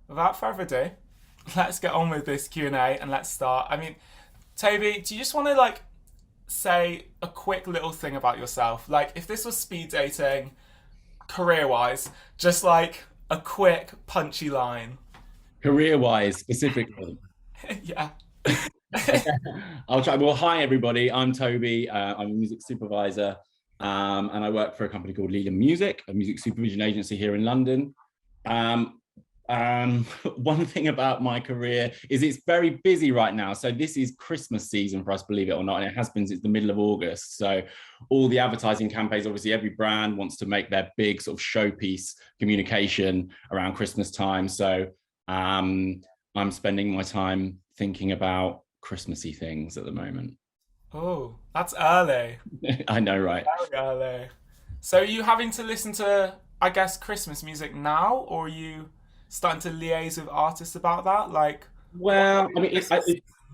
without further ado, let's get on with this Q&A and let's start. I mean, Toby, do you just want to say a quick little thing about yourself? Like if this was speed dating, career-wise, just like a quick punchy line. Career-wise, specifically. Yeah. Okay. I'll try. Well, hi everybody. I'm Toby. I'm a music supervisor, and I work for a company called Leland Music, a music supervision agency here in London. Um, One thing about my career is it's very busy right now. So this is Christmas season for us, believe it or not, and it has been since the middle of August. So all the advertising campaigns, obviously every brand wants to make their big sort of showpiece communication around Christmas time. So I'm spending my time thinking about Christmassy things at the moment. Oh, that's early. I know, right? Very early. So are you having to listen to, I guess, Christmas music now, or are you starting to liaise with artists about that? Like, what Well, I mean, Christmas?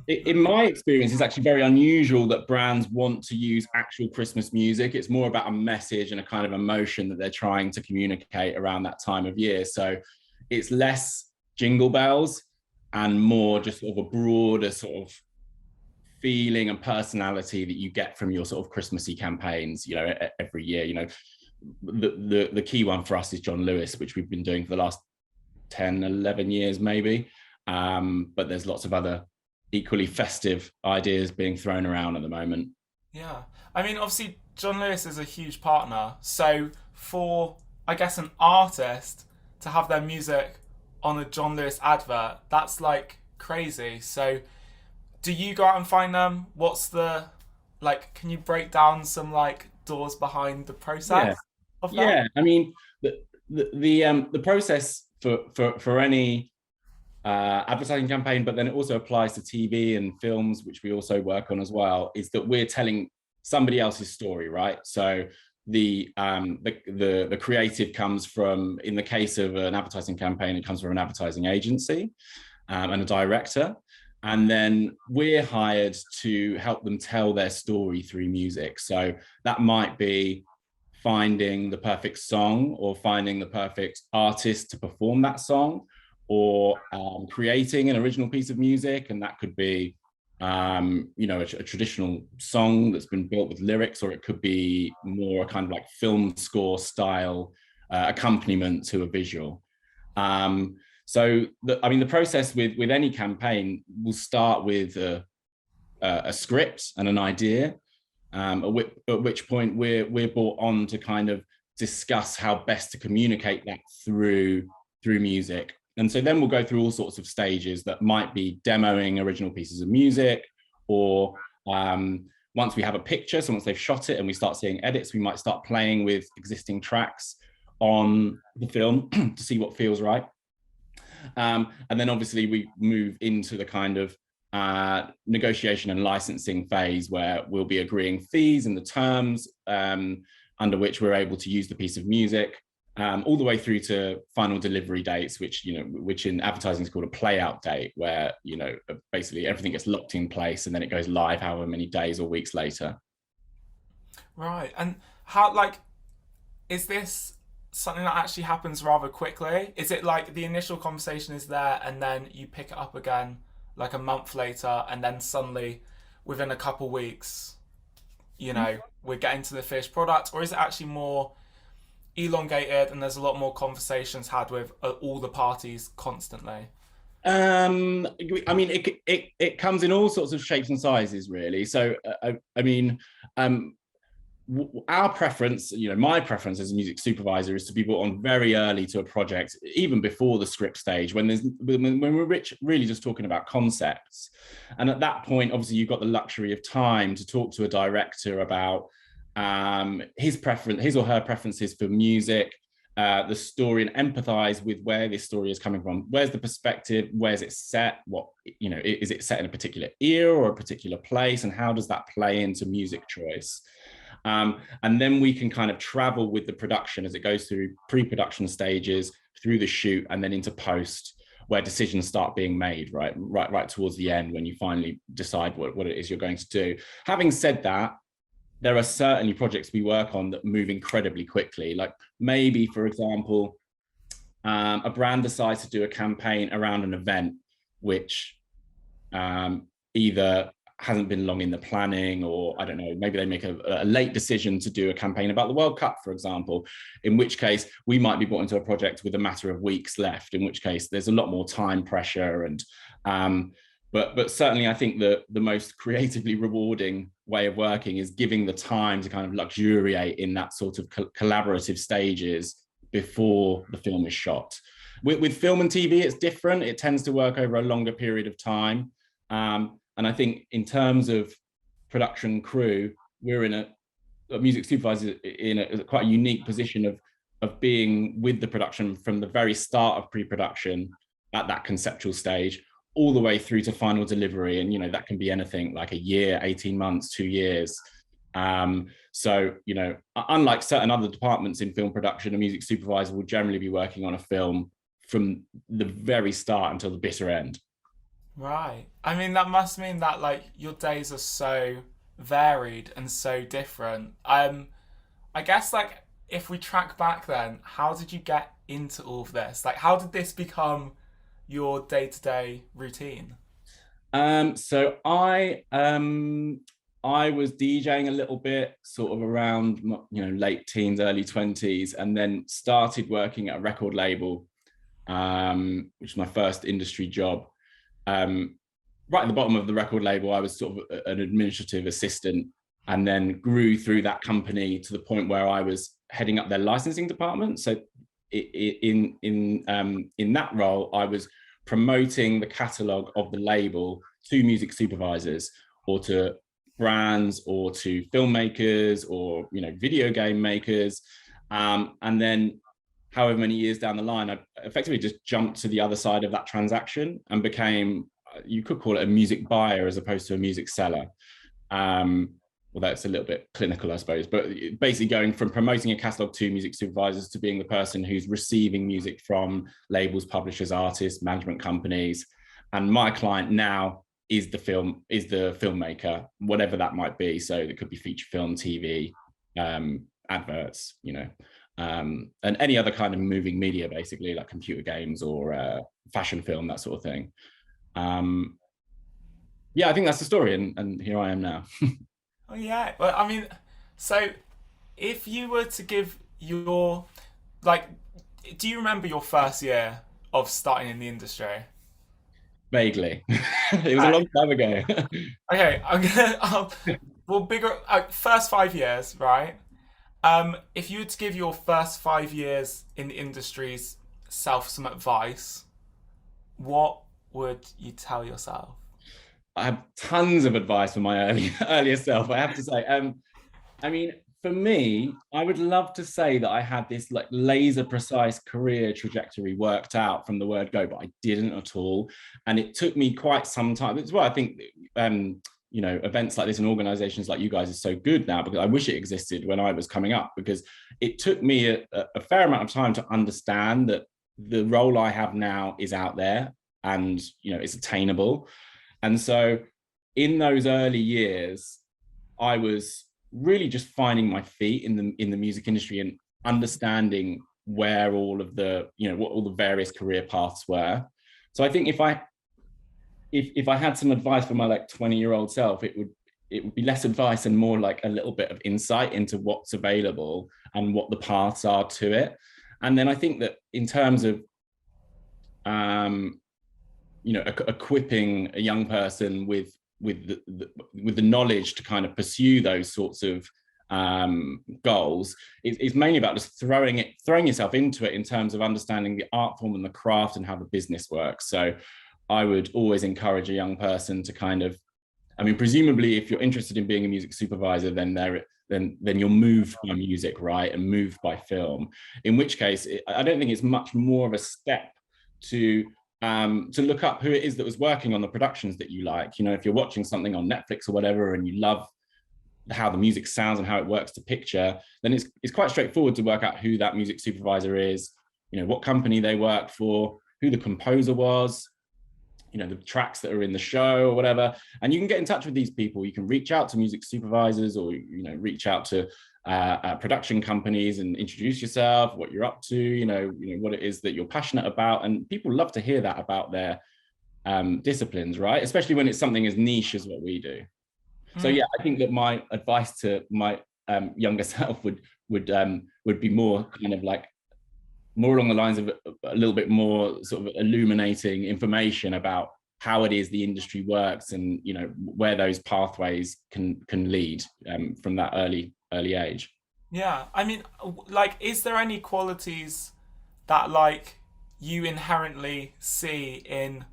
in my experience, it's actually very unusual that brands want to use actual Christmas music. It's more about a message and a kind of emotion that they're trying to communicate around that time of year. So it's less jingle bells and more just sort of a broader sort of feeling and personality that you get from your sort of Christmassy campaigns, every year. The key one for us is John Lewis, which we've been doing for the last 10, 11 years maybe. But there's lots of other equally festive ideas being thrown around at the moment. Yeah. I mean, obviously, John Lewis is a huge partner. So for, I guess, an artist to have their music on a John Lewis advert, that's like crazy. So do you go out and find them? What's can you break down some doors behind the process Yeah, of that? yeah. I mean, the process for any advertising campaign, but then it also applies to TV and films, which we also work on as well, is that we're telling somebody else's story, right? So the creative comes from, in the case of an advertising campaign, it comes from an advertising agency and a director. And then we're hired to help them tell their story through music. So that might be finding the perfect song or finding the perfect artist to perform that song or creating an original piece of music. And that could be, a traditional song that's been built with lyrics, or it could be more a kind of like film score style accompaniment to a visual. The process with any campaign will start with a script and an idea, at which point we're brought on to kind of discuss how best to communicate that through music. And so then we'll go through all sorts of stages that might be demoing original pieces of music, or once we have a picture, so once they've shot it and we start seeing edits, we might start playing with existing tracks on the film to see what feels right. And then obviously we move into the kind of negotiation and licensing phase where we'll be agreeing fees and the terms under which we're able to use the piece of music, all the way through to final delivery dates, which in advertising is called a play out date, where basically everything gets locked in place and then it goes live however many days or weeks later. Right. And how is this something that actually happens rather quickly? Is it like the initial conversation is there and then you pick it up again like a month later and then suddenly within a couple weeks, we're getting to the finished product? Or is it actually more elongated and there's a lot more conversations had with all the parties constantly? I mean, it comes in all sorts of shapes and sizes, really. So, I mean, our preference, my preference as a music supervisor is to be brought on very early to a project, even before the script stage, when we're really just talking about concepts. And at that point, obviously, you've got the luxury of time to talk to a director about his or her preferences for music, the story, and empathize with where this story is coming from. Where's the perspective? Where's it set? Is it set in a particular era or a particular place? And how does that play into music choice? And then we can kind of travel with the production as it goes through pre-production stages, through the shoot, and then into post, where decisions start being made right towards the end when you finally decide what it is you're going to do. Having said that, there are certainly projects we work on that move incredibly quickly. Like maybe, for example, a brand decides to do a campaign around an event, which either hasn't been long in the planning, or I don't know, maybe they make a late decision to do a campaign about the World Cup, for example, in which case we might be brought into a project with a matter of weeks left, in which case there's a lot more time pressure. And but certainly I think the most creatively rewarding way of working is giving the time to kind of luxuriate in that sort of collaborative stages before the film is shot. With film and TV, it's different. It tends to work over a longer period of time. And I think in terms of production crew, we're in a music supervisor in a quite a unique position of being with the production from the very start of pre-production at that conceptual stage, all the way through to final delivery. And, you know, that can be anything like a year, 18 months, 2 years. So, you know, unlike certain other departments in film production, a music supervisor will generally be working on a film from the very start until the bitter end. Right. I mean, that must mean that like your days are so varied and so different. I guess like if we track back then, how did you get into all of this? Like how did this become your day-to-day routine? So I was DJing a little bit, sort of around, you know, late teens, early 20s, and then started working at a record label, which was my first industry job. Right at the bottom of the record label, I was sort of an administrative assistant, and then grew through that company to the point where I was heading up their licensing department. So in that role, I was promoting the catalog of the label to music supervisors, or to brands, or to filmmakers, or, you know, video game makers. And then however many years down the line, I effectively just jumped to the other side of that transaction and became, you could call it a music buyer as opposed to a music seller. Well, that's a little bit clinical, I suppose, but basically going from promoting a catalog to music supervisors to being the person who's receiving music from labels, publishers, artists, management companies. And my client now is the filmmaker, whatever that might be. So it could be feature film, TV, adverts, you know, and any other kind of moving media, basically, like computer games or fashion film, that sort of thing. Yeah, I think that's the story, and here I am now. Oh yeah. Well, I mean, so if you were to give your like, do you remember your first year of starting in the industry? Vaguely. It was a Right. long time ago. Okay, I'm gonna well bigger first 5 years, right? If you were to give your first 5 years in the industry's self some advice, what would you tell yourself? I have tons of advice for my earlier self, I have to say. I mean, for me, I would love to say that I had this like laser precise career trajectory worked out from the word go, but I didn't at all. And it took me quite some time. That's why I think, you know, events like this and organizations like you guys are so good now, because I wish it existed when I was coming up, because it took me a fair amount of time to understand that the role I have now is out there and, you know, it's attainable. And so in those early years, I was really just finding my feet in the music industry and understanding where all of the, you know, what all the various career paths were. So I think if I had some advice for my like 20-year-old self, it would be less advice and more like a little bit of insight into what's available and what the paths are to it. And then I think that in terms of you know, equipping a young person with the knowledge to kind of pursue those sorts of goals is mainly about just throwing yourself into it in terms of understanding the art form and the craft and how the business works. So I would always encourage a young person to kind of, I mean, presumably if you're interested in being a music supervisor, then you're moved by music, right, and moved by film, in which case I don't think it's much more of a step to look up who it is that was working on the productions that you like. You know, if you're watching something on Netflix or whatever and you love how the music sounds and how it works to picture, then it's quite straightforward to work out who that music supervisor is, you know, what company they worked for, who the composer was, you know, the tracks that are in the show or whatever. And you can get in touch with these people. You can reach out to music supervisors, or, you know, reach out to production companies and introduce yourself, what you're up to, what it is that you're passionate about. And people love to hear that about their disciplines, right? Especially when it's something as niche as what we do. So yeah, I think that my advice to my younger self would be more kind of like more along the lines of a little bit more sort of illuminating information about how it is the industry works, and where those pathways can lead from that early age. Yeah, I mean, like, is there any qualities that like you inherently see in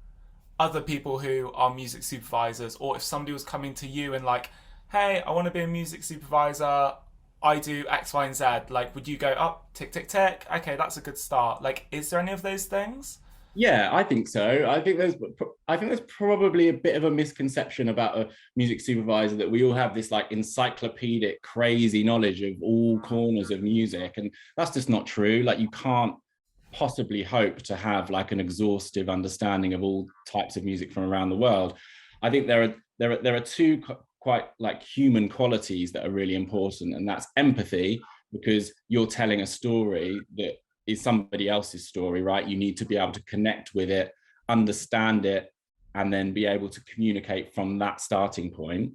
other people who are music supervisors, or if somebody was coming to you and like, hey, I want to be a music supervisor, I do X, Y, and Z, like, would you go up, tick, tick, tick, okay, that's a good start? Like, is there any of those things? Yeah, I think so. I think there's probably a bit of a misconception about a music supervisor, that we all have this like encyclopedic crazy knowledge of all corners of music, and that's just not true. Like, you can't possibly hope to have like an exhaustive understanding of all types of music from around the world. I think there are two quite like human qualities that are really important, and that's empathy, because you're telling a story that is somebody else's story, right? You need to be able to connect with it, understand it, and then be able to communicate from that starting point.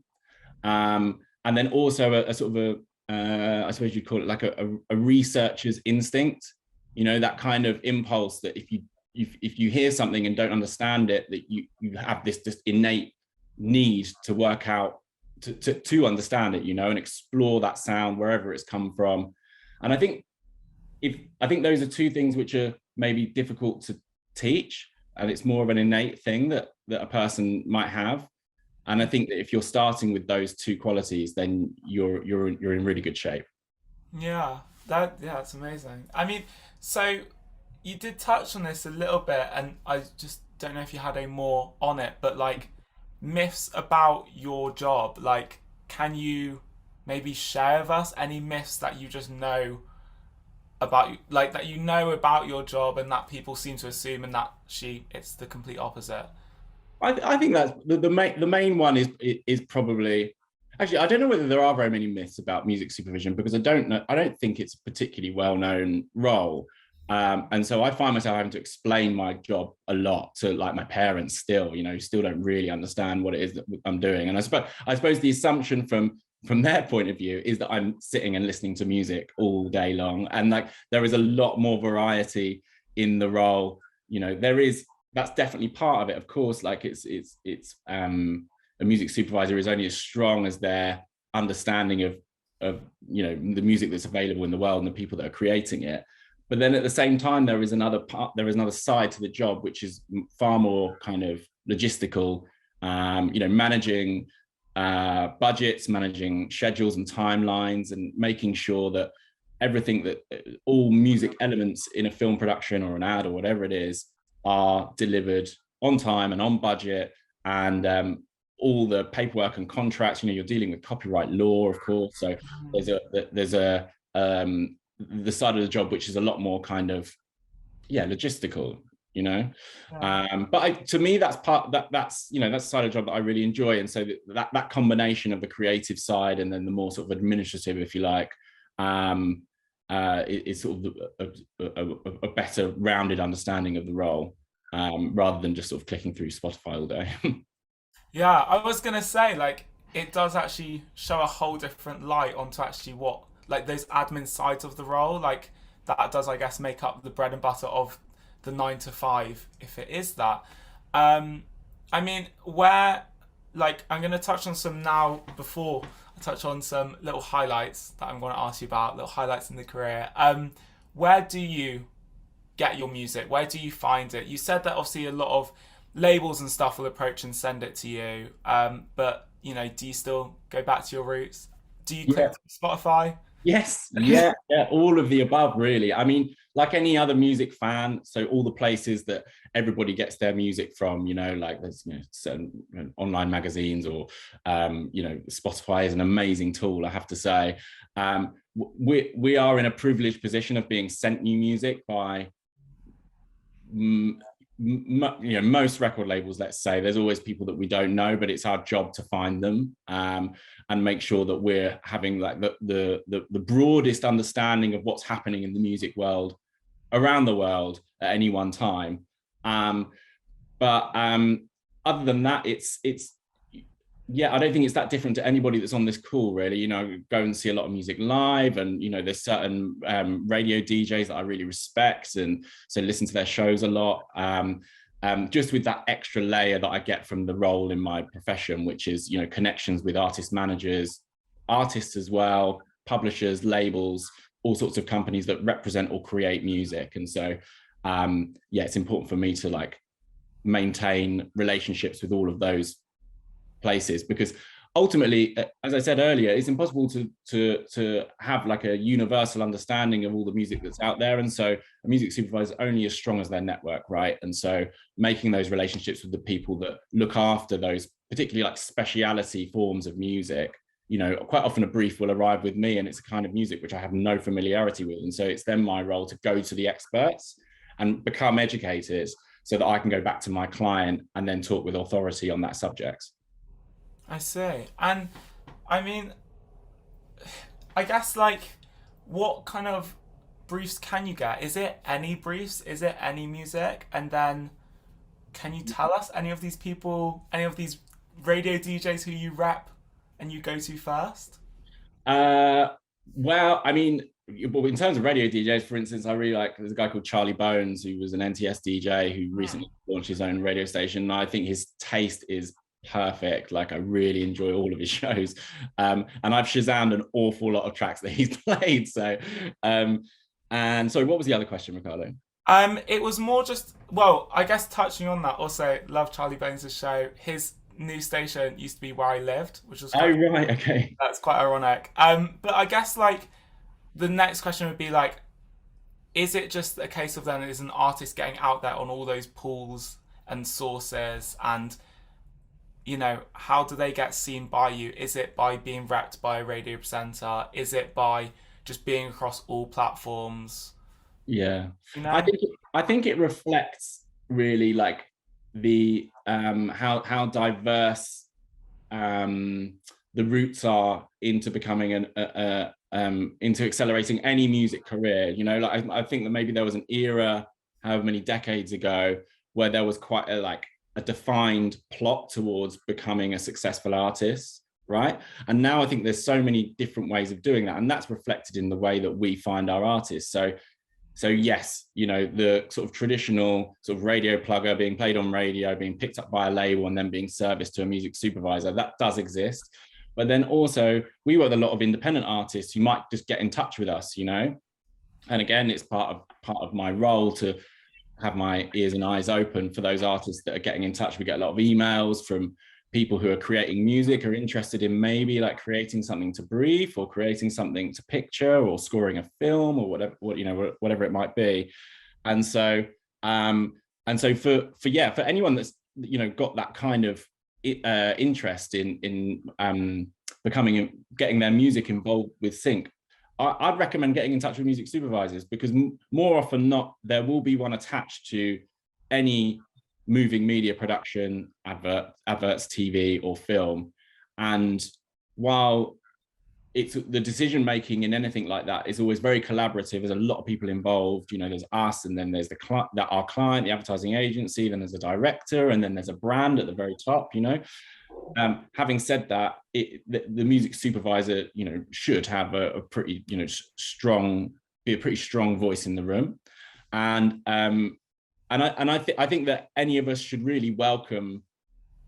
And then also a sort of I suppose you'd call it like a researcher's instinct, that kind of impulse that if you hear something and don't understand it, that you have this just innate need to work out, to understand it, and explore that sound wherever it's come from. And I think those are two things which are maybe difficult to teach, and it's more of an innate thing that a person might have. And I think that if you're starting with those two qualities, then you're in really good shape. Yeah, that's amazing. I mean, so you did touch on this a little bit, and I just don't know if you had any more on it, but like myths about your job, like, can you maybe share with us any myths that you just know about, like, that about your job and that people seem to assume, and that it's the complete opposite? I think that's the main one is probably, actually, I don't know whether there are very many myths about music supervision, because I don't think it's a particularly well-known role. And so I find myself having to explain my job a lot to like my parents still, still don't really understand what it is that I'm doing. And I suppose the assumption from their point of view is that I'm sitting and listening to music all day long. And like, there is a lot more variety in the role. That's definitely part of it. Of course, like it's a music supervisor is only as strong as their understanding of the music that's available in the world and the people that are creating it. But then at the same time, there is another side to the job, which is far more kind of logistical, managing budgets, managing schedules and timelines, and making sure that everything, that all music elements in a film production or an ad or whatever it is, are delivered on time and on budget, and all the paperwork and contracts. You're dealing with copyright law, of course. So there's the side of the job which is a lot more kind of logistical. But to me, that's that's the side of the job that I really enjoy. And so that combination of the creative side and then the more sort of administrative, if you like, is sort of a better rounded understanding of the role, rather than just sort of clicking through Spotify all day. Yeah, I was gonna say, like, it does actually show a whole different light onto actually what, like, those admin sides of the role, like, that does, I guess, make up the bread and butter of the 9 to 5, if it is that. I mean, where, like, I'm gonna touch on some now before I touch on some little highlights that I'm gonna ask you about, little highlights in the career. Where do you get your music? Where do you find it? You said that obviously a lot of labels and stuff will approach and send it to you, but do you still go back to your roots? Do you click Spotify? Yes, yeah, all of the above, really. I mean, like any other music fan, so all the places that everybody gets their music from, like there's certain online magazines, or Spotify is an amazing tool, I have to say. We are in a privileged position of being sent new music by most record labels, let's say, there's always people that we don't know, but it's our job to find them, and make sure that we're having like the broadest understanding of what's happening in the music world around the world at any one time. But other than that, it's yeah, I don't think it's that different to anybody that's on this call, really. You know, go and see a lot of music live, and, you know, there's certain radio DJs that I really respect, and so listen to their shows a lot. Just with that extra layer that I get from the role in my profession, which is, you know, connections with artist managers, artists as well, publishers, labels, all sorts of companies that represent or create music. And so, yeah, it's important for me to like maintain relationships with all of those places, because ultimately, as I said earlier, it's impossible to have like a universal understanding of all the music that's out there. And so a music supervisor is only as strong as their network, right? And so making those relationships with the people that look after those particularly like speciality forms of music, you know, quite often a brief will arrive with me and it's a kind of music which I have no familiarity with. And so it's then my role to go to the experts and become educated so that I can go back to my client and then talk with authority on that subject. I see. And I mean, I guess like, what kind of briefs can you get? Is it any briefs? Is it any music? And then can you tell us any of these people, any of these radio DJs who you rep and you go to first? Well, I mean, in terms of radio DJs, for instance, I really like, there's a guy called Charlie Bones, who was an NTS DJ who recently launched his own radio station. And I think his taste is perfect. Like, I really enjoy all of his shows. And I've Shazammed an awful lot of tracks that he's played. So, and sorry, what was the other question, Ricardo? It was more just, well, I guess touching on that, also love Charlie Bones' show. His new station used to be where I lived, which was quite, oh right, okay, that's quite ironic. But I guess like the next question would be like, is it just a case of then is an artist getting out there on all those pools and sources, and you know, how do they get seen by you? Is it by being repped by a radio presenter? Is it by just being across all platforms? Yeah, You know? I think it reflects really like the how diverse the roots are into becoming into accelerating any music career. You know, like I think that maybe there was an era, however many decades ago, where there was quite a defined plot towards becoming a successful artist, right? And now I think there's so many different ways of doing that, and that's reflected in the way that we find our artists. So yes, you know, the sort of traditional sort of radio plugger being played on radio, being picked up by a label and then being serviced to a music supervisor, that does exist. But then also we work with a lot of independent artists who might just get in touch with us, you know? And again, it's part of my role to have my ears and eyes open for those artists that are getting in touch. We get a lot of emails from people who are creating music, are interested in maybe like creating something to brief or creating something to picture or scoring a film or whatever it might be. And so for anyone that's, you know, got that kind of interest in getting their music involved with sync, I'd recommend getting in touch with music supervisors, because more often than not, there will be one attached to any moving media production, adverts, TV or film. And while it's the decision making in anything like that is always very collaborative, there's a lot of people involved. You know, there's us, and then there's our client, the advertising agency, then there's a director, and then there's a brand at the very top, you know. Having said that, the music supervisor, you know, should have a pretty, you know, be a pretty strong voice in the room. And I think that any of us should really welcome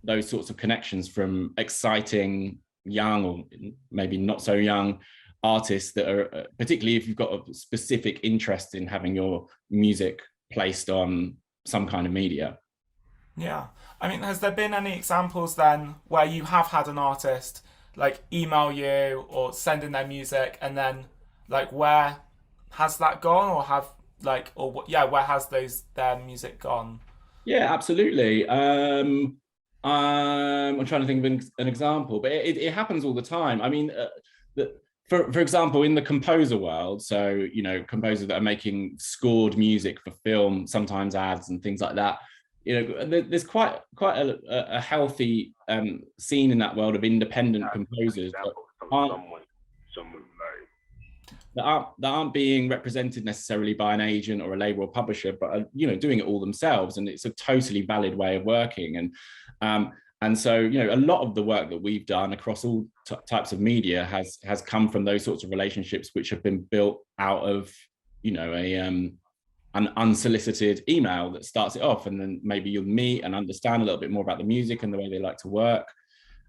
those sorts of connections from exciting young or maybe not so young artists that are, particularly if you've got a specific interest in having your music placed on some kind of media. Yeah. I mean, has there been any examples then where you have had an artist like email you or send in their music, and then like where has that gone, or where has their music gone? Yeah, absolutely. I'm trying to think of an example, but it happens all the time. I mean, for example, in the composer world, so, you know, composers that are making scored music for film, sometimes ads and things like that, there's quite a healthy scene in that world of independent composers that aren't being represented necessarily by an agent or a label or publisher, but are, doing it all themselves, and it's a totally valid way of working. And so, a lot of the work that we've done across all types of media has come from those sorts of relationships, which have been built out of, an unsolicited email that starts it off, and then maybe you'll meet and understand a little bit more about the music and the way they like to work,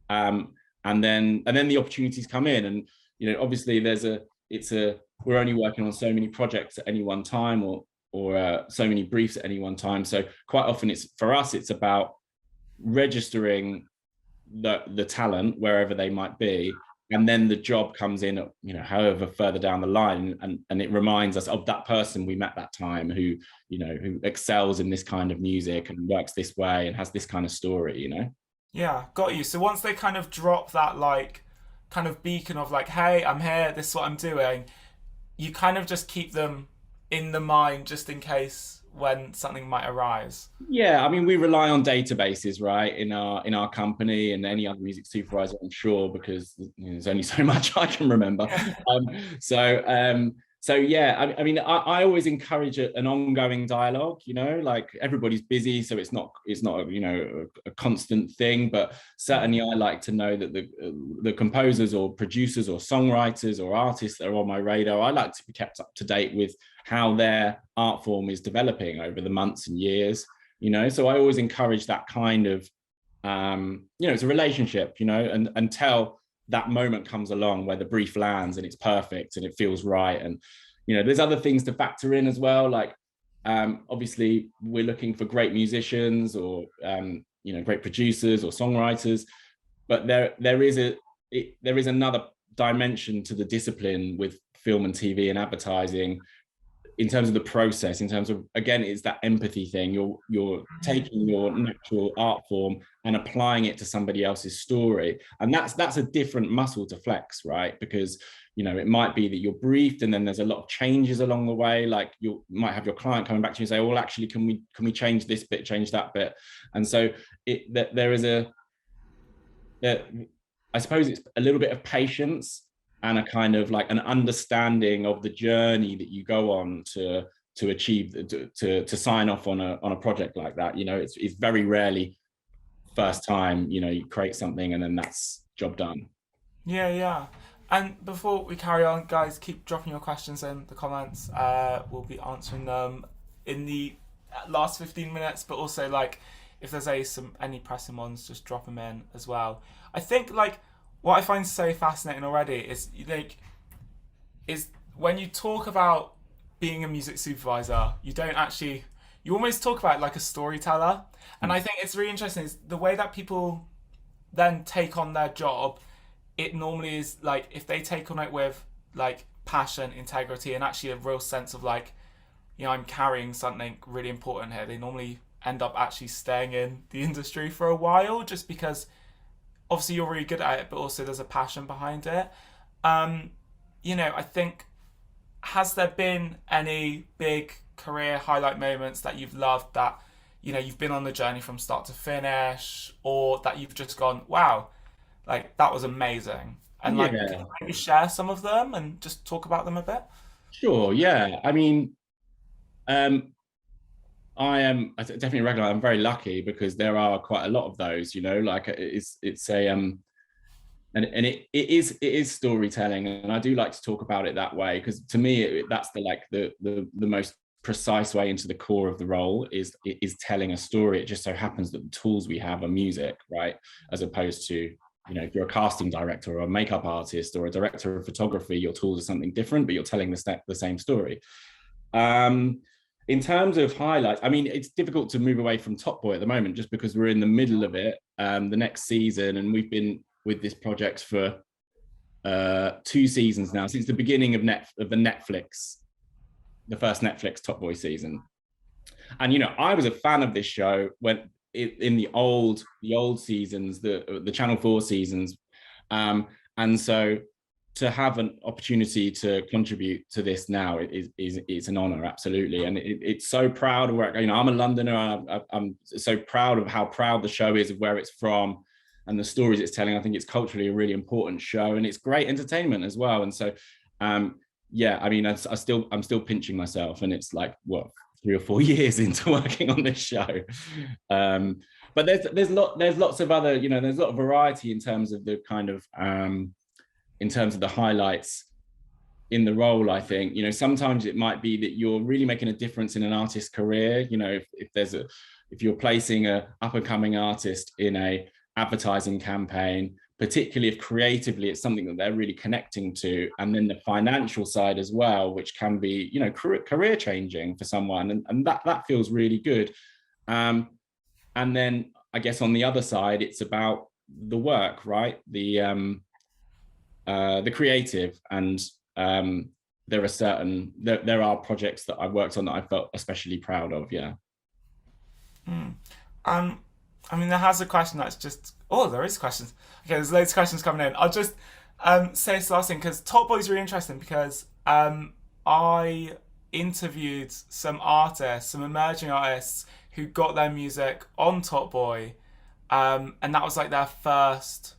and then the opportunities come in, and obviously we're only working on so many projects at any one time, or so many briefs at any one time. So quite often it's about registering the talent wherever they might be, and then the job comes in however further down the line, and it reminds us of that person we met that time who excels in this kind of music and works this way and has this kind of story. Yeah, got you. So once they kind of drop that kind of beacon of hey, I'm here, this is what I'm doing, you kind of just keep them in the mind just in case when something might arise. Yeah, I mean, we rely on databases, right, in our company, and any other music supervisor, I'm sure, because there's only so much I can remember. So yeah, I mean, I always encourage an ongoing dialogue. Everybody's busy, so it's not a constant thing. But certainly, I like to know that the composers or producers or songwriters or artists that are on my radar, I like to be kept up to date with how their art form is developing over the months and years. So I always encourage that kind of, it's a relationship, and until that moment comes along where the brief lands and it's perfect and it feels right. And there's other things to factor in as well, like obviously we're looking for great musicians or great producers or songwriters, but there is another dimension to the discipline with film and TV and advertising, in terms of the process, in terms of, again, it's that empathy thing. You're taking your natural art form and applying it to somebody else's story. And that's a different muscle to flex, right? Because, it might be that you're briefed and then there's a lot of changes along the way. Like you might have your client coming back to you and say, well, actually, can we change this bit, change that bit? And so there is I suppose it's a little bit of patience and a kind of an understanding of the journey that you go on to achieve, to sign off on a project like that. It's very rarely first time, you create something and then that's job done. Yeah. And before we carry on, guys, keep dropping your questions in the comments. We'll be answering them in the last 15 minutes, but also if there's any pressing ones, just drop them in as well. I think what I find so fascinating already is is when you talk about being a music supervisor, you almost talk about it like a storyteller. And I think it's really interesting is the way that people then take on their job. It normally is if they take on it with passion, integrity, and actually a real sense of I'm carrying something really important here. They normally end up actually staying in the industry for a while, just because obviously you're really good at it, but also there's a passion behind it. I think, has there been any big career highlight moments that you've loved that, you've been on the journey from start to finish, or that you've just gone, wow, that was amazing? And can you maybe share some of them and just talk about them a bit? Sure, yeah. I mean, I definitely recognize I'm very lucky because there are quite a lot of those, it's a and it is storytelling, and I do like to talk about it that way, because to me that's the most precise way into the core of the role is telling a story. It just so happens that the tools we have are music, right? As opposed to, if you're a casting director or a makeup artist or a director of photography, your tools are something different, but you're telling the same story. In terms of highlights, I mean, it's difficult to move away from Top Boy at the moment, just because we're in the middle of it, the next season, and we've been with this project for 2 seasons now, since the beginning of the first Netflix Top Boy season. And I was a fan of this show when in the old seasons, the Channel 4 seasons, and so to have an opportunity to contribute to this now is an honor, absolutely. And it's so proud of where, you know, I'm a Londoner. I'm so proud of how proud the show is of where it's from and the stories it's telling. I think it's culturally a really important show, and it's great entertainment as well. And so, yeah, I mean, I'm still pinching myself, and it's like, what, 3 or 4 years into working on this show. But there's lots of other, you know, there's a lot of variety in terms of the kind of, in terms of the highlights in the role. I think, you know, sometimes it might be that you're really making a difference in an artist's career. You know, if you're placing a up and coming artist in a advertising campaign, particularly if creatively it's something that they're really connecting to, and then the financial side as well, which can be, you know, career changing for someone, and that feels really good. And then I guess on the other side, it's about the work, right? The creative, and there are projects that I've worked on that I felt especially proud of. Yeah. I mean, there has a question that's just. Oh, there is questions. Okay, there's loads of questions coming in. I'll just say this last thing, because Top Boy is really interesting, because I interviewed some artists, some emerging artists who got their music on Top Boy, and that was like their first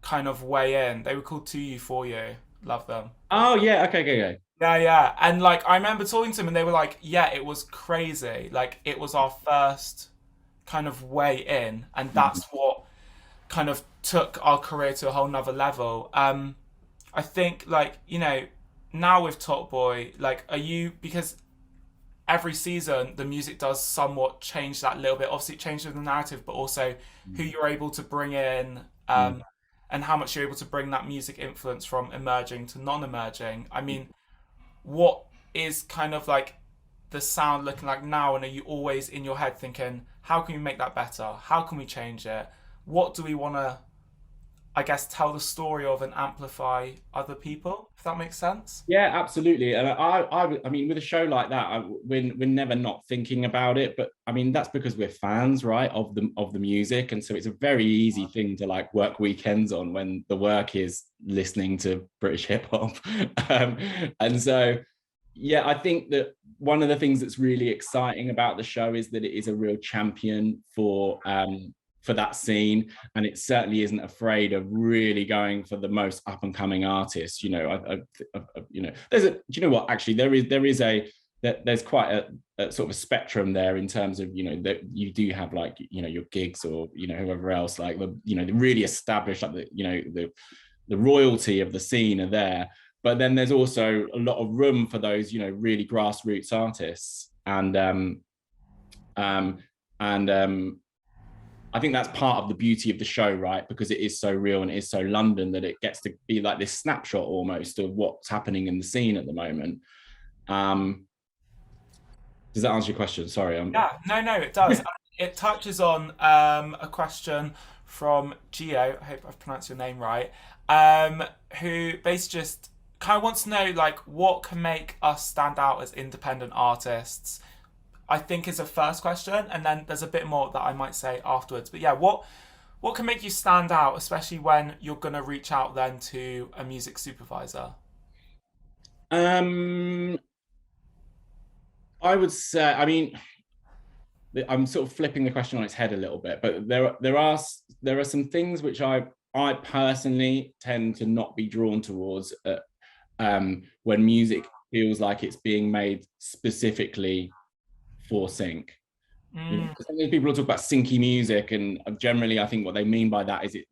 kind of way in. They were called To You For You. Love them. Oh yeah. Okay. Yeah. And like, I remember talking to them, and they were like, "Yeah, it was crazy. Like, it was our first kind of way in, and that's what kind of took our career to a whole nother level." I think, like, you know, now with Top Boy, like, because every season the music does somewhat change that little bit. Obviously, it changes the narrative, but also who you're able to bring in, and how much you're able to bring that music influence from emerging to non-emerging. I mean, what is kind of like the sound looking like now, and are you always in your head thinking, how can we make that better? How can we change it? What do we want to, I guess, tell the story of and amplify other people, if that makes sense? Yeah, absolutely. And I mean, with a show like that, we're never not thinking about it. But I mean, that's because we're fans, right, of the music, and so it's a very easy thing to like work weekends on when the work is listening to British hip hop. And so, yeah, I think that one of the things that's really exciting about the show is that it is a real champion for that scene, and it certainly isn't afraid of really going for the most up and coming artists. You know, you know, do you know what? Actually, there's quite a sort of a spectrum there in terms of, you know, that you do have, like, you know, your gigs, or, you know, whoever else, like the, you know, the really established, like, the, you know, the royalty of the scene are there. But then there's also a lot of room for those, you know, really grassroots artists. And I think that's part of the beauty of the show, right? Because it is so real and it is so London, that it gets to be like this snapshot almost of what's happening in the scene at the moment. Does that answer your question? Sorry. Yeah, no, it does. It touches on a question from Gio, I hope I've pronounced your name right, who basically just kind of wants to know, like, what can make us stand out as independent artists, I think, is a first question, and then there's a bit more that I might say afterwards. But yeah, what can make you stand out, especially when you're going to reach out then to a music supervisor? I would say, I mean, I'm sort of flipping the question on its head a little bit, but there are some things which I personally tend to not be drawn towards when music feels like it's being made specifically for sync. You know, people will talk about syncy music, and generally I think what they mean by that is it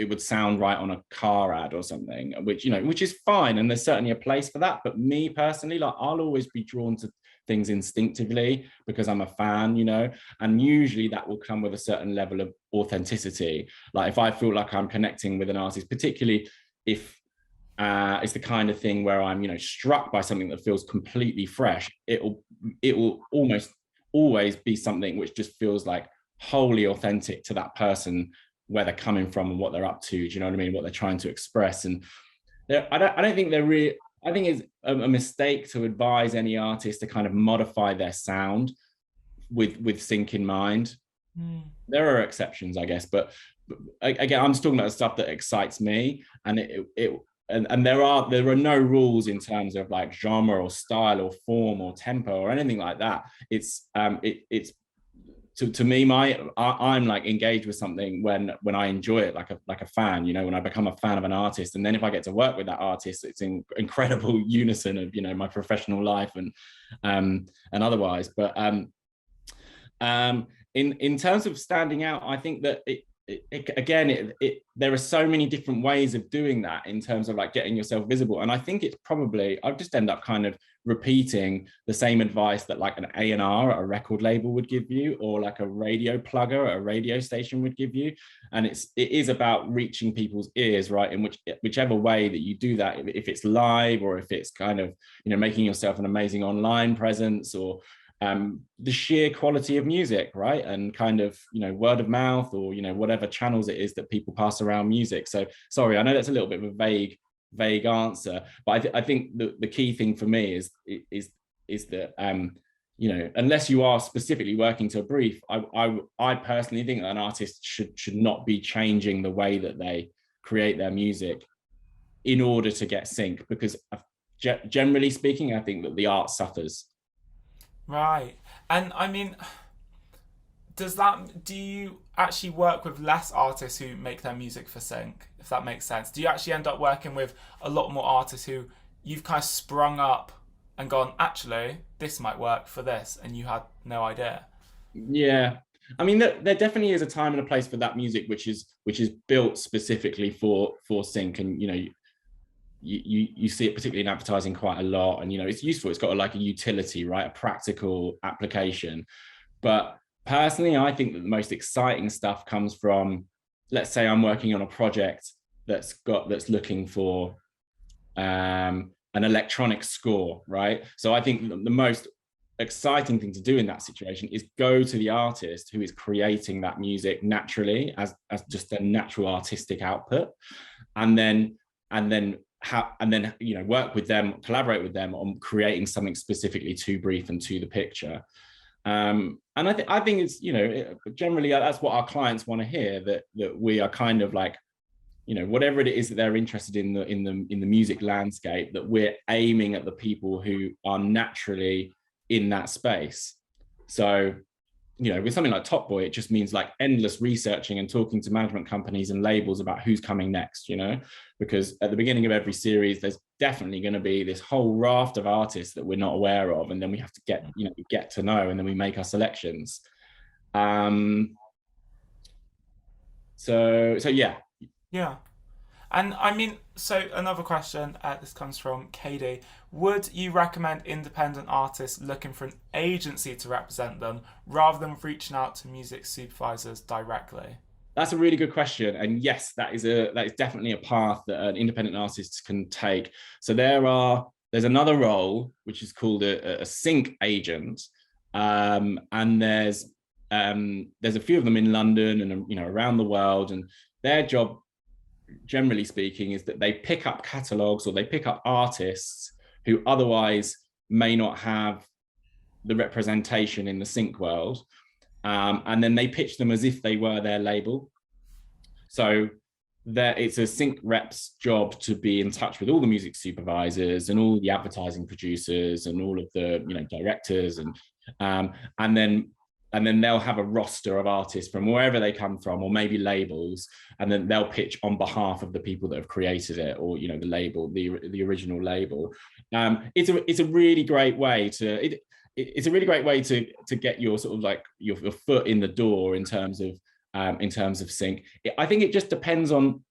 would sound right on a car ad or something, which, you know, which is fine, and there's certainly a place for that. But me personally, like, I'll always be drawn to things instinctively because I'm a fan, you know, and usually that will come with a certain level of authenticity. Like, if I feel like I'm connecting with an artist, particularly if it's the kind of thing where I'm, you know, struck by something that feels completely fresh, it will almost always be something which just feels like wholly authentic to that person, where they're coming from and what they're up to. Do you know what I mean? What they're trying to express. And I don't think they're really. I think it's a mistake to advise any artist to kind of modify their sound with sync in mind. There are exceptions, I guess, but again, I'm just talking about the stuff that excites me, and and there are no rules in terms of like genre or style or form or tempo or anything like that. It's to me, I'm like engaged with something when I enjoy it, like a fan, you know, when I become a fan of an artist, and then if I get to work with that artist, it's in incredible unison of, you know, my professional life and otherwise. But in terms of standing out, I think that there are so many different ways of doing that in terms of like getting yourself visible. And I think it's probably, I've just end up kind of repeating the same advice that like an A&R at a record label would give you, or like a radio plugger at a radio station would give you. And it is about reaching people's ears, right? In whichever way that you do that, if it's live, or if it's kind of, you know, making yourself an amazing online presence, or the sheer quality of music, right? And kind of, you know, word of mouth, or, you know, whatever channels it is that people pass around music. So sorry, I know that's a little bit of a vague answer, but I think the key thing for me is that, you know, unless you are specifically working to a brief, I personally think that an artist should not be changing the way that they create their music in order to get sync, because generally speaking, I think that the art suffers. Right. And I mean, do you actually work with less artists who make their music for sync, if that makes sense? Do you actually end up working with a lot more artists who you've kind of sprung up and gone, actually, this might work for this, and you had no idea? Yeah. I mean, there definitely is a time and a place for that music, which is built specifically for sync. And, you know, you see it particularly in advertising quite a lot, and, you know, it's useful. It's got like a utility, right? A practical application. But personally, I think that the most exciting stuff comes from, let's say I'm working on a project that's looking for an electronic score, right? So I think the most exciting thing to do in that situation is go to the artist who is creating that music naturally as just a natural artistic output, and then you know, work with them, collaborate with them on creating something specifically to brief and to the picture. And I think it's, you know, generally that's what our clients want to hear, that we are kind of like, you know, whatever it is that they're interested in the music landscape, that we're aiming at the people who are naturally in that space. So, you know, with something like Top Boy, it just means like endless researching and talking to management companies and labels about who's coming next, you know, because at the beginning of every series, there's definitely going to be this whole raft of artists that we're not aware of. And then we have to get to know, and then we make our selections. So yeah. Yeah. And I mean, so another question, this comes from Katie. Would you recommend independent artists looking for an agency to represent them rather than reaching out to music supervisors directly? That's a really good question. And yes, that is definitely a path that an independent artist can take. So there's another role, which is called a sync agent. And there's a few of them in London and, you know, around the world. And their job, generally speaking, is that they pick up catalogs, or they pick up artists who otherwise may not have the representation in the sync world, and then they pitch them as if they were their label. So it's a sync rep's job to be in touch with all the music supervisors and all the advertising producers and all of the, you know, directors, and then they'll have a roster of artists from wherever they come from, or maybe labels, and then they'll pitch on behalf of the people that have created it, or, you know, the label, the original label. It's a really great way to get your sort of like your foot in the door in terms of sync. I think it just depends on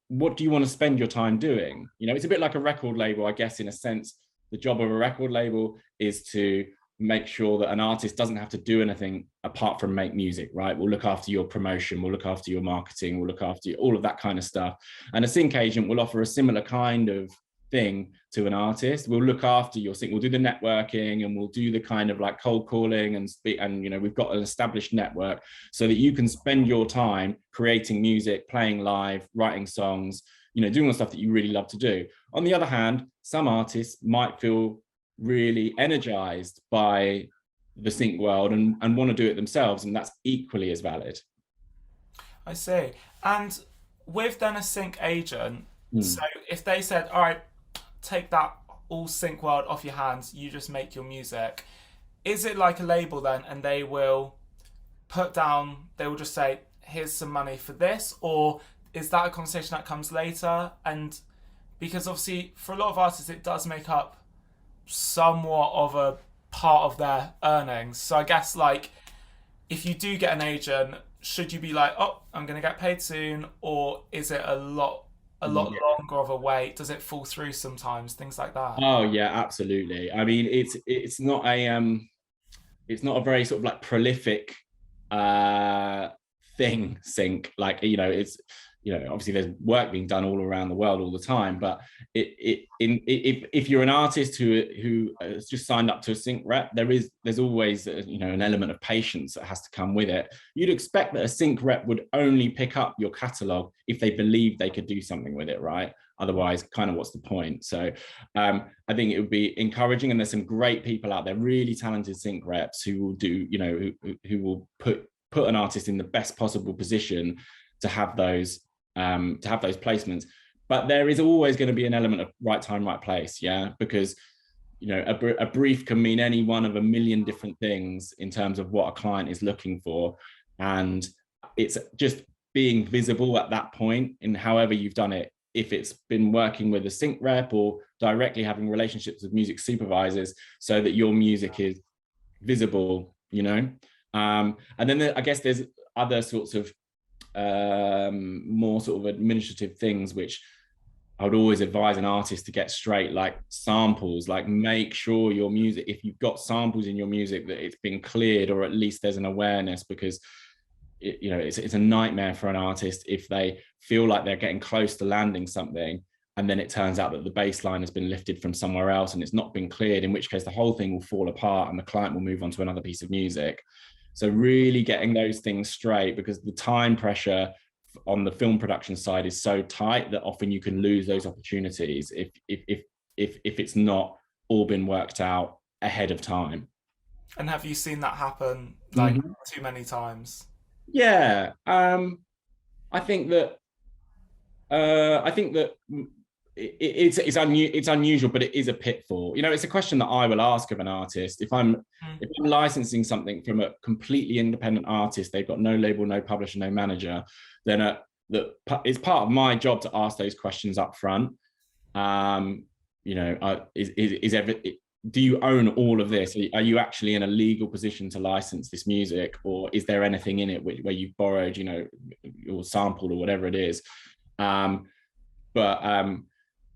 what do you want to spend your time doing. You know, it's a bit like a record label, I guess, in a sense. The job of a record label is to make sure that an artist doesn't have to do anything apart from make music, right? We'll look after your promotion, we'll look after your marketing, we'll look after all of that kind of stuff. And a sync agent will offer a similar kind of thing to an artist. We'll look after your sync, we'll do the networking, and we'll do the kind of like cold calling and you know, we've got an established network so that you can spend your time creating music, playing live, writing songs, you know, doing the stuff that you really love to do. On the other hand, some artists might feel really energized by the sync world and want to do it themselves, and that's equally as valid. I see. And with then a sync agent, So if they said, all right, take that all sync world off your hands, you just make your music, is it like a label then, and they will put down, they will just say, here's some money for this, or is that a conversation that comes later? And because obviously for a lot of artists it does make up somewhat of a part of their earnings. So I guess like if you do get an agent, should you be like, oh, I'm going to get paid soon, or is it a lot Yeah. longer of a wait? Does it fall through sometimes? Things like that. Oh yeah, absolutely. I mean, it's not a very sort of like prolific uh thing sync. Like, it's, obviously there's work being done all around the world all the time, but if you're an artist who has just signed up to a sync rep, there's always an element of patience that has to come with it. You'd expect that a sync rep would only pick up your catalog if they believed they could do something with it, right? Otherwise, kind of what's the point? So I think it would be encouraging, and there's some great people out there, really talented sync reps who will do, who will put an artist in the best possible position to have those placements. But there is always going to be an element of right time, right place, yeah, because a brief can mean any one of a million different things in terms of what a client is looking for, and it's just being visible at that point in however you've done it. If it's been working with a sync rep or directly having relationships with music supervisors, so that your music is visible, and then I guess there's other sorts of more sort of administrative things which I would always advise an artist to get straight, like samples. Like, make sure your music, if you've got samples in your music, that it's been cleared, or at least there's an awareness, because it's a nightmare for an artist if they feel like they're getting close to landing something and then it turns out that the bass line has been lifted from somewhere else and it's not been cleared, in which case the whole thing will fall apart and the client will move on to another piece of music. So really getting those things straight, because the time pressure on the film production side is so tight that often you can lose those opportunities if it's not all been worked out ahead of time. And have you seen that happen like too many times? Yeah, I think that it's unusual, but it is a pitfall. It's a question that I will ask of an artist if I'm licensing something from a completely independent artist. They've got no label, no publisher, no manager. Then it's part of my job to ask those questions up front. Do you own all of this? Are you actually in a legal position to license this music, or is there anything in it where you've borrowed, or sampled, or whatever it is? But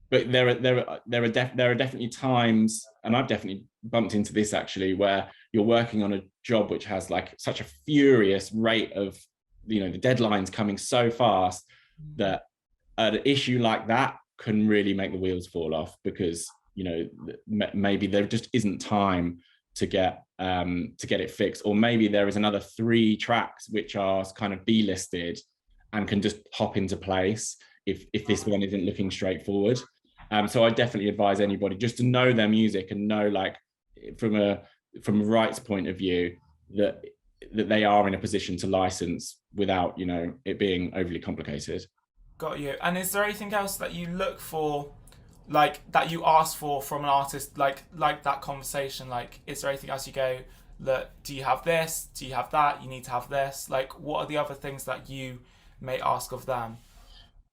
there are definitely times, and I've definitely bumped into this actually, where you're working on a job which has like such a furious rate of, the deadline's coming so fast that an issue like that can really make the wheels fall off, because maybe there just isn't time to get it fixed, or maybe there is another 3 tracks which are kind of B-listed and can just hop into place if this one isn't looking straightforward. So I definitely advise anybody just to know their music and know, like, from a rights point of view, that they are in a position to license without it being overly complicated. Got you. And is there anything else that you look for, like that you ask for from an artist, like that conversation? Like, is there anything else you go, look, do you have this? Do you have that? You need to have this. Like, what are the other things that you may ask of them?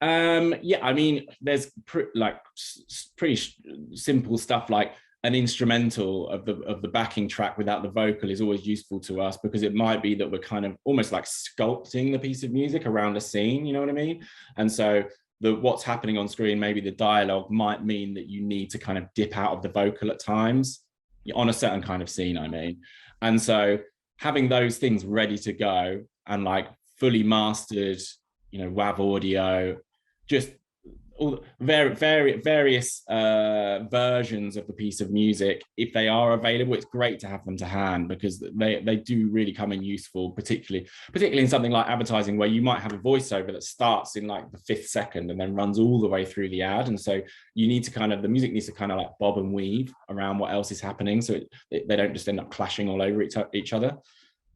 Yeah, I mean, there's pretty simple stuff, like an instrumental of the backing track without the vocal is always useful to us, because it might be that we're kind of almost like sculpting the piece of music around a scene, you know what I mean? And so what's happening on screen, maybe the dialogue might mean that you need to kind of dip out of the vocal at times on a certain kind of scene, I mean. And so having those things ready to go and like fully mastered, WAV audio, just all various versions of the piece of music, if they are available, it's great to have them to hand, because they do really come in useful, particularly in something like advertising, where you might have a voiceover that starts in like the 5th second and then runs all the way through the ad, and so you need to the music needs to kind of like bob and weave around what else is happening, so they don't just end up clashing all over each other.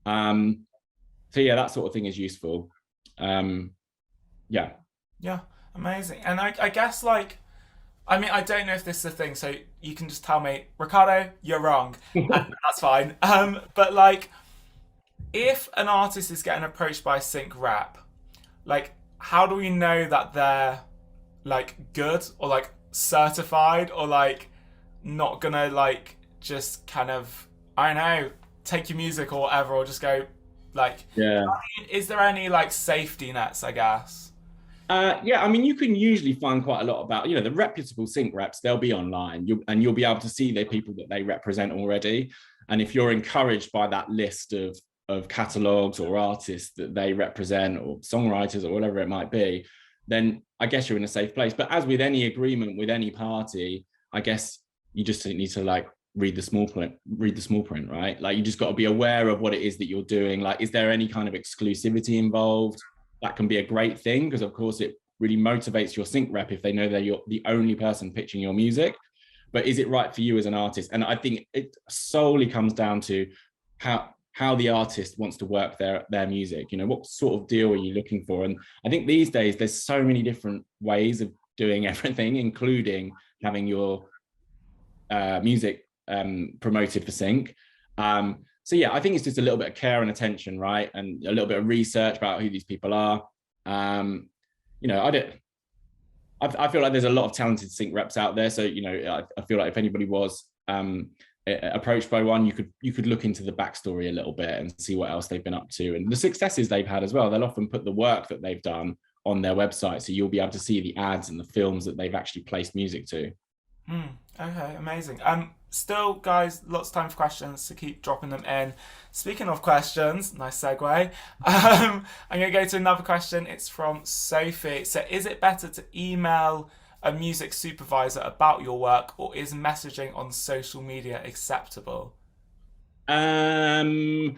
So yeah, that sort of thing is useful. Yeah. Yeah. Amazing. And I guess like, I mean, I don't know if this is a thing, so you can just tell me, Ricardo, you're wrong, and that's fine. But like, if an artist is getting approached by sync rep, like, how do we know that they're like good or like certified or like not gonna like just kind of, I don't know, take your music or whatever, or just go like, Yeah. is there any like safety nets, I guess? Yeah, I mean, you can usually find quite a lot about, the reputable sync reps, they'll be online, you'll be able to see the people that they represent already. And if you're encouraged by that list of catalogs or artists that they represent or songwriters or whatever it might be, then I guess you're in a safe place. But as with any agreement with any party, I guess you just need to like read the small print, right? Like you just got to be aware of what it is that you're doing. Like, is there any kind of exclusivity involved? That can be a great thing because of course it really motivates your sync rep if they know that you're the only person pitching your music. But is it right for you as an artist? And I think it solely comes down to how the artist wants to work their music. What sort of deal are you looking for? And I think these days there's so many different ways of doing everything, including having your music promoted for sync. So yeah, I think it's just a little bit of care and attention, right? And a little bit of research about who these people are. I feel like there's a lot of talented sync reps out there. So, I feel like if anybody was approached by one, you could look into the backstory a little bit and see what else they've been up to and the successes they've had as well. They'll often put the work that they've done on their website, so you'll be able to see the ads and the films that they've actually placed music to. Okay, amazing. Still, guys, lots of time for questions, so keep dropping them in. Speaking of questions, nice segue. I'm gonna go to another question. It's from Sophie. So, is it better to email a music supervisor about your work, or is messaging on social media acceptable? I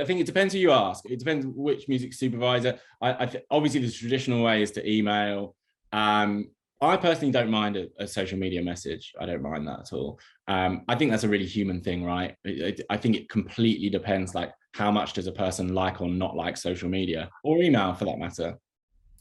think it depends who you ask. It depends which music supervisor. Obviously the traditional way is to email. I personally don't mind a social media message. I don't mind that at all. I think that's a really human thing, right? I think it completely depends, like how much does a person like or not like social media or email for that matter.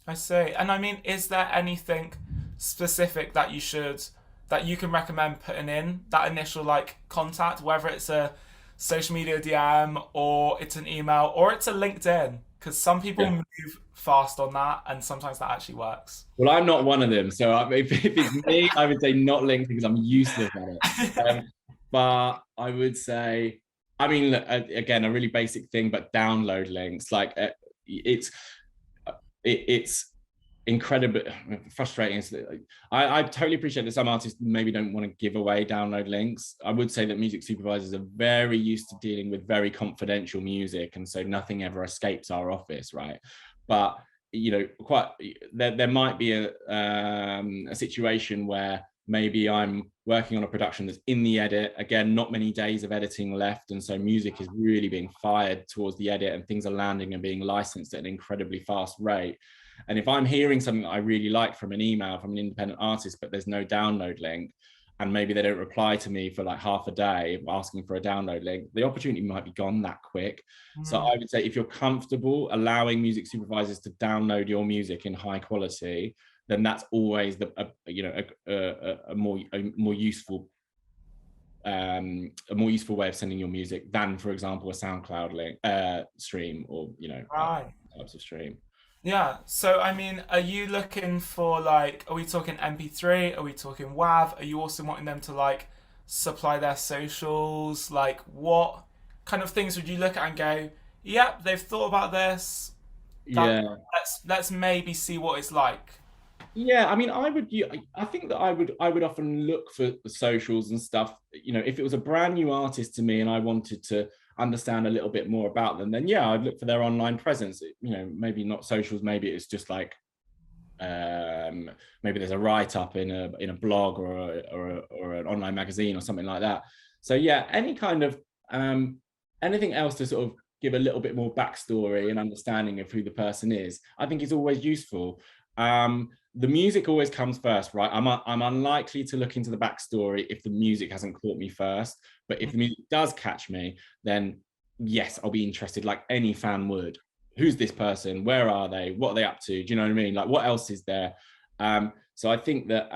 I see. And I mean, is there anything specific that you can recommend putting in that initial like contact, whether it's a social media DM or it's an email or it's a LinkedIn? Because some people Yeah. move fast on that, and sometimes that actually works. Well, I'm not one of them. So if it's me, I would say not linked because I'm useless at it. But I would say, I mean, again, a really basic thing, but download links. Like it's incredibly frustrating. I totally appreciate that some artists maybe don't want to give away download links. I would say that music supervisors are very used to dealing with very confidential music, and so nothing ever escapes our office, right? But quite there might be a situation where maybe I'm working on a production that's in the edit. Again, not many days of editing left, and so music is really being fired towards the edit, and things are landing and being licensed at an incredibly fast rate. And if I'm hearing something that I really like from an email from an independent artist, but there's no download link, and maybe they don't reply to me for like half a day asking for a download link, the opportunity might be gone that quick. So I would say if you're comfortable allowing music supervisors to download your music in high quality, then that's always a more useful way of sending your music than, for example, a SoundCloud link stream or Right. types of stream. Yeah. So, I mean, are you looking for like, are we talking MP3? Are we talking WAV? Are you also wanting them to like supply their socials? Like, what kind of things would you look at and go, yep, they've thought about this. That Yeah. let's maybe see what it's like. Yeah, I mean, I think that I would often look for the socials and stuff. If it was a brand new artist to me and I wanted to understand a little bit more about them, then yeah, I'd look for their online presence. Maybe not socials, maybe it's just like maybe there's a write-up in a blog or an online magazine or something like that. So yeah, any kind of anything else to sort of give a little bit more backstory and understanding of who the person is, I think is always useful. The music always comes first, right? I'm unlikely to look into the backstory if the music hasn't caught me first. But if the music does catch me, then yes, I'll be interested, like any fan would who's this person, where are they, what are they up to, do you know what I mean, like what else is there. So I think that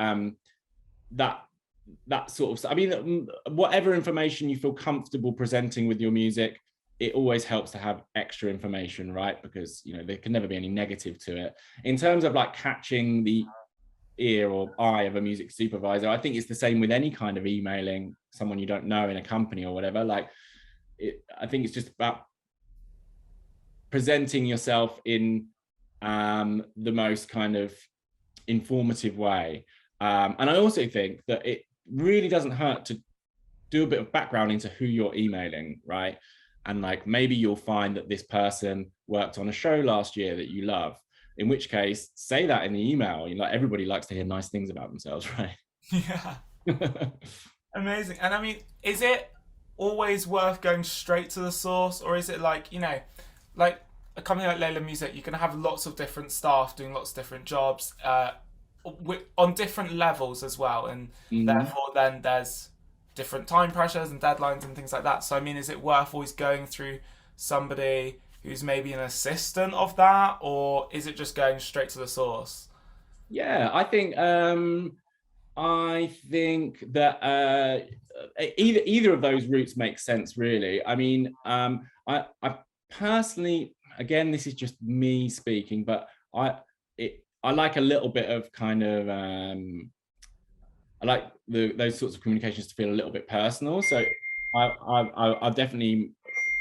that sort of, I mean, whatever information you feel comfortable presenting with your music, it always helps to have extra information, right? Because, you know, there can never be any negative to it. In terms of like catching the ear or eye of a music supervisor, I think it's the same with any kind of emailing someone you don't know in a company or whatever. Like, I think it's just about presenting yourself in the most kind of informative way. And I also think that it really doesn't hurt to do a bit of background into who you're emailing, right? And like, maybe you'll find that this person worked on a show last year that you love, in which case say that in the email. You know, like, everybody likes to hear nice things about themselves, right? Yeah. Amazing. And I mean, is it always worth going straight to the source, or is it like, you know, like a company like Leland Music, you can have lots of different staff doing lots of different jobs on different levels as well, and therefore then there's different time pressures and deadlines and things like that. So I mean, is it worth always going through somebody who's maybe an assistant of that, or is it just going straight to the source? Yeah, I think that either of those routes make sense, really. I mean, I personally, again, this is just me speaking, but I like a little bit of kind of I like those sorts of communications to feel a little bit personal. So I definitely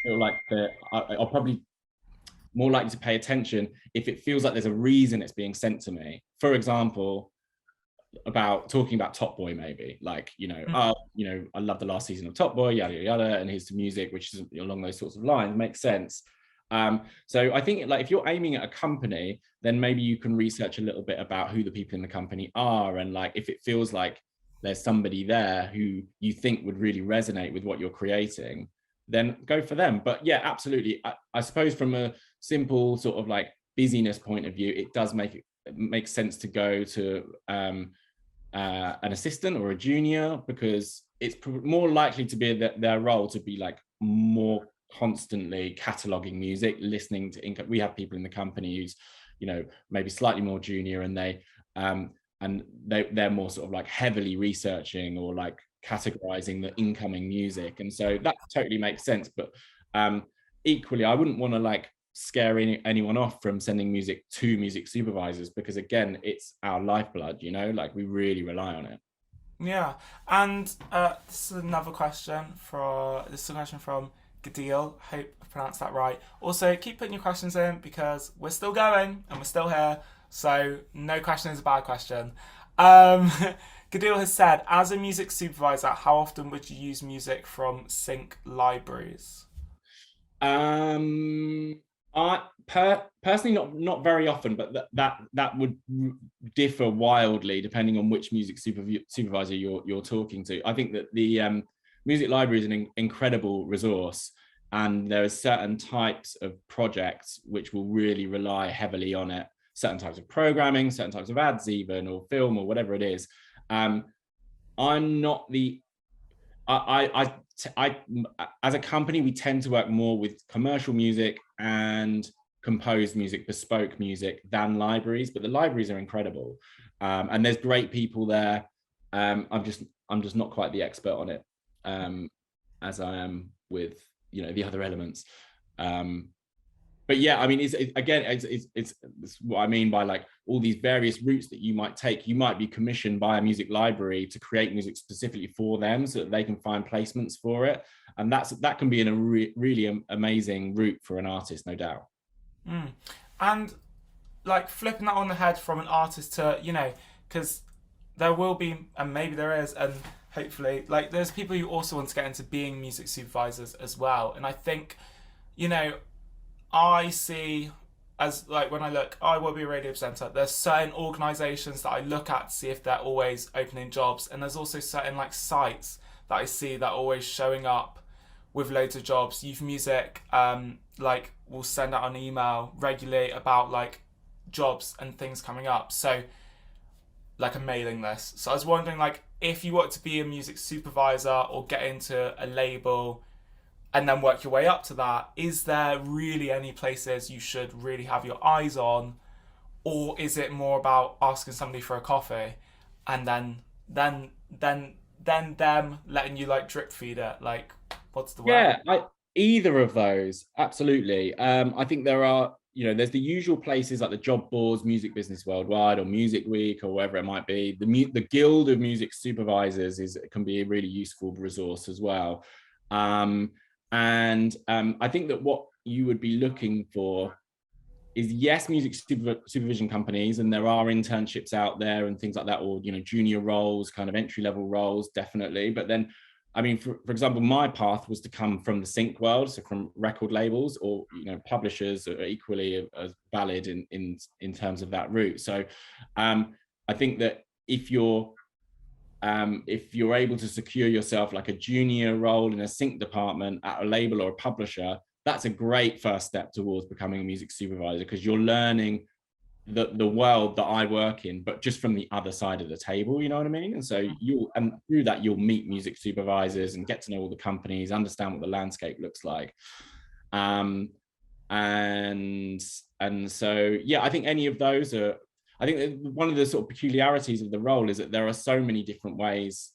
feel like that I'll probably more likely to pay attention if it feels like there's a reason it's being sent to me. For example, about talking about Top Boy, maybe like, you know, I love the last season of Top Boy, yada yada yada, and here's the music, which is along those sorts of lines, makes sense. So I think, like, if you're aiming at a company, then maybe you can research a little bit about who the people in the company are, and like if it feels like there's somebody there who you think would really resonate with what you're creating, then go for them. But yeah, absolutely. I suppose from a simple sort of like busyness point of view, it does make sense to go to an assistant or a junior, because it's more likely to be their role to be like more constantly cataloging music, listening to income. We have people in the company who's, you know, maybe slightly more junior, and they're more sort of like heavily researching or like categorizing the incoming music, and so that totally makes sense. But equally, I wouldn't want to like scare anyone off from sending music to music supervisors, because again, it's our lifeblood, you know, like we really rely on it. Yeah. And this is another question from Gadil. Hope I pronounced that right. Also, keep putting your questions in, because we're still going and we're still here. So no question is a bad question. Gadil has said, as a music supervisor, how often would you use music from sync libraries? I personally not very often, but that would differ wildly depending on which music supervisor you're talking to. I think that the music library is an incredible resource, and there are certain types of projects which will really rely heavily on it. Certain types of programming, certain types of ads, even, or film, or whatever it is. I'm not the I as a company, we tend to work more with commercial music and composed music, bespoke music, than libraries. But the libraries are incredible, and there's great people there. I'm just not quite the expert on it, as I am with, you know, the other elements. But yeah, I mean, it's what I mean by like all these various routes that you might take. You might be commissioned by a music library to create music specifically for them, so that they can find placements for it, and that can be a really amazing route for an artist, no doubt. And like flipping that on the head from an artist to, you know, because there will be, and maybe there is, and hopefully, like, there's people who also want to get into being music supervisors as well. And I think, you know, I see, as like when I will be a radio presenter, there's certain organisations that I look at to see if they're always opening jobs, and there's also certain like sites that I see that are always showing up with loads of jobs. Youth Music, like, will send out an email regularly about like jobs and things coming up. So like a mailing list. So I was wondering, like, if you want to be a music supervisor or get into a label, and then work your way up to that. Is there really any places you should really have your eyes on, or is it more about asking somebody for a coffee, and then them letting you like drip feed it? Like, what's the way? Yeah, either of those, absolutely. I think there are, there's the usual places like the job boards, Music Business Worldwide, or Music Week, or wherever it might be. The Guild of Music Supervisors can be a really useful resource as well. I think that what you would be looking for is, yes, music supervision companies, and there are internships out there and things like that, or junior roles, kind of entry-level roles, definitely. But then, I mean, for example, my path was to come from the sync world, so from record labels, or publishers are equally as valid in terms of that route. So I think that if you're able to secure yourself like a junior role in a sync department at a label or a publisher, that's a great first step towards becoming a music supervisor, because you're learning the world that I work in, but just from the other side of the table, you know what I mean? And so through that, you'll meet music supervisors and get to know all the companies, understand what the landscape looks like. And so, yeah, I think any of those are, I think one of the sort of peculiarities of the role is that there are so many different ways,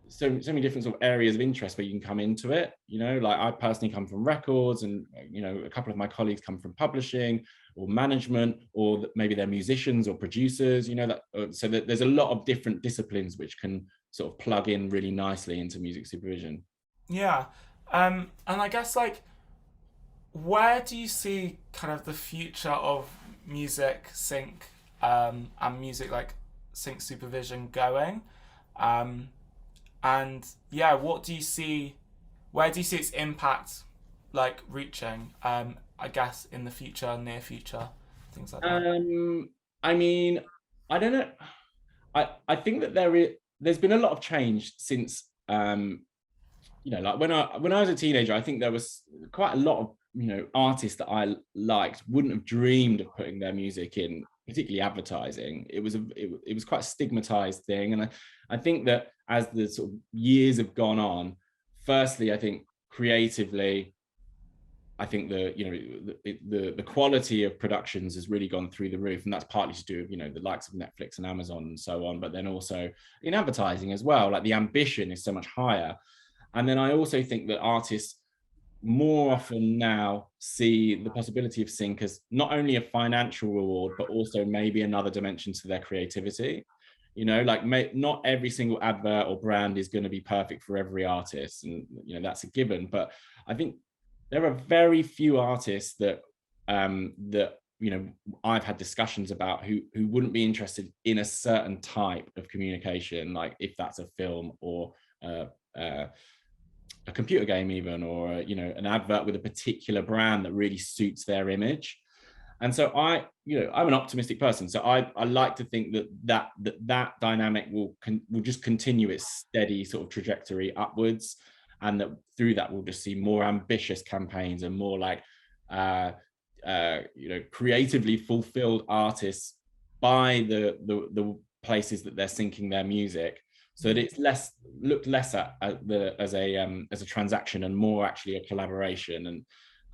so many different sort of areas of interest where you can come into it. Like I personally come from records, and a couple of my colleagues come from publishing or management, or maybe they're musicians or producers. So that there's a lot of different disciplines which can sort of plug in really nicely into music supervision. Yeah, and I guess like, where do you see kind of the future of music sync and music like sync supervision going? And yeah, what do you see? Where do you see its impact like reaching? I guess in the future, near future, things like that. I mean, I don't know. I think that there's been a lot of change since like when I was a teenager. I think there was quite a lot of artists that I liked wouldn't have dreamed of putting their music in, particularly advertising. It was quite a stigmatized thing, and I think that as the sort of years have gone on, firstly, I think creatively, I think the quality of productions has really gone through the roof, and that's partly to do with the likes of Netflix and Amazon and so on, but then also in advertising as well. Like the ambition is so much higher, and then I also think that artists more often now see the possibility of sync as not only a financial reward, but also maybe another dimension to their creativity. Like not every single advert or brand is going to be perfect for every artist, and that's a given. But I think there are very few artists that I've had discussions about who wouldn't be interested in a certain type of communication, like if that's a film or a computer game even, or an advert with a particular brand that really suits their image. And so I'm an optimistic person, so I like to think that dynamic will just continue its steady sort of trajectory upwards, and that through that we'll just see more ambitious campaigns and more like creatively fulfilled artists by the places that they're syncing their music, so that it's looked less at as a transaction and more actually a collaboration.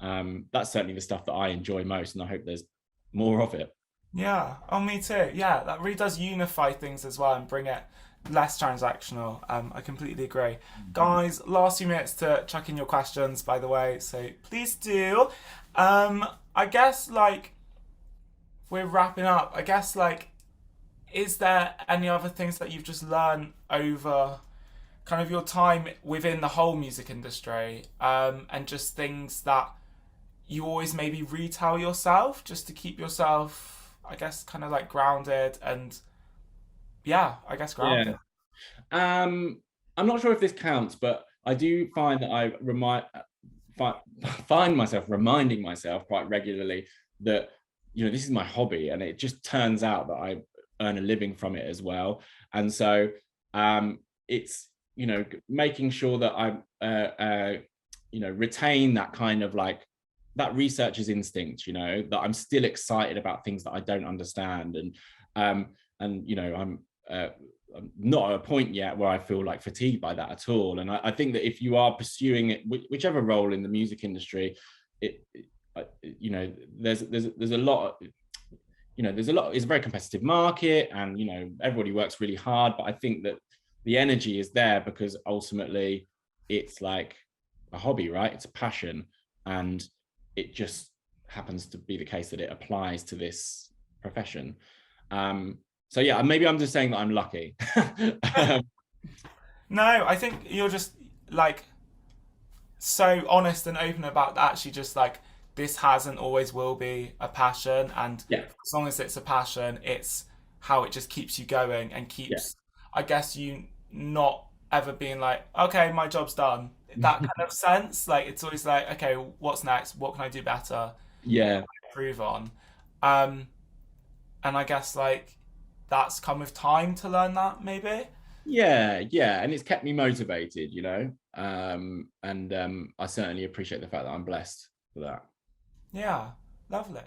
And that's certainly the stuff that I enjoy most, and I hope there's more of it. Yeah, oh, me too. Yeah, that really does unify things as well and bring it less transactional. I completely agree. Guys, last few minutes to chuck in your questions, by the way, so please do. I guess like we're wrapping up. I guess like, is there any other things that you've just learned over kind of your time within the whole music industry, and just things that you always maybe retell yourself just to keep yourself, I guess, kind of like grounded and grounded. Yeah. I'm not sure if this counts, but I do find that I find myself reminding myself quite regularly that this is my hobby, and it just turns out that I earn a living from it as well. And so it's making sure that I retain that kind of like that researcher's instinct, that I'm still excited about things that I don't understand, and I'm I'm not at a point yet where I feel like fatigued by that at all. And I think that if you are pursuing it, whichever role in the music industry, you know, there's a lot, you know, it's a very competitive market, and, you know, everybody works really hard, but I think that the energy is there because ultimately it's like a hobby, right? It's a passion, and it just happens to be the case that it applies to this profession. So yeah, maybe I'm just saying that I'm lucky. No, I think you're just like so honest and open about actually just like this has and always will be a passion, and Yeah, as long as it's a passion, it's how it just keeps you going and yeah, keeps, I guess, you not ever being like, okay, my job's done. That kind of sense. Like it's always like, okay, what's next? What can I do better? yeah, Improve on. Um, and I guess like that's come with time to learn that maybe. yeah, and it's kept me motivated, you know. And I certainly appreciate the fact that I'm blessed for that. Yeah, lovely.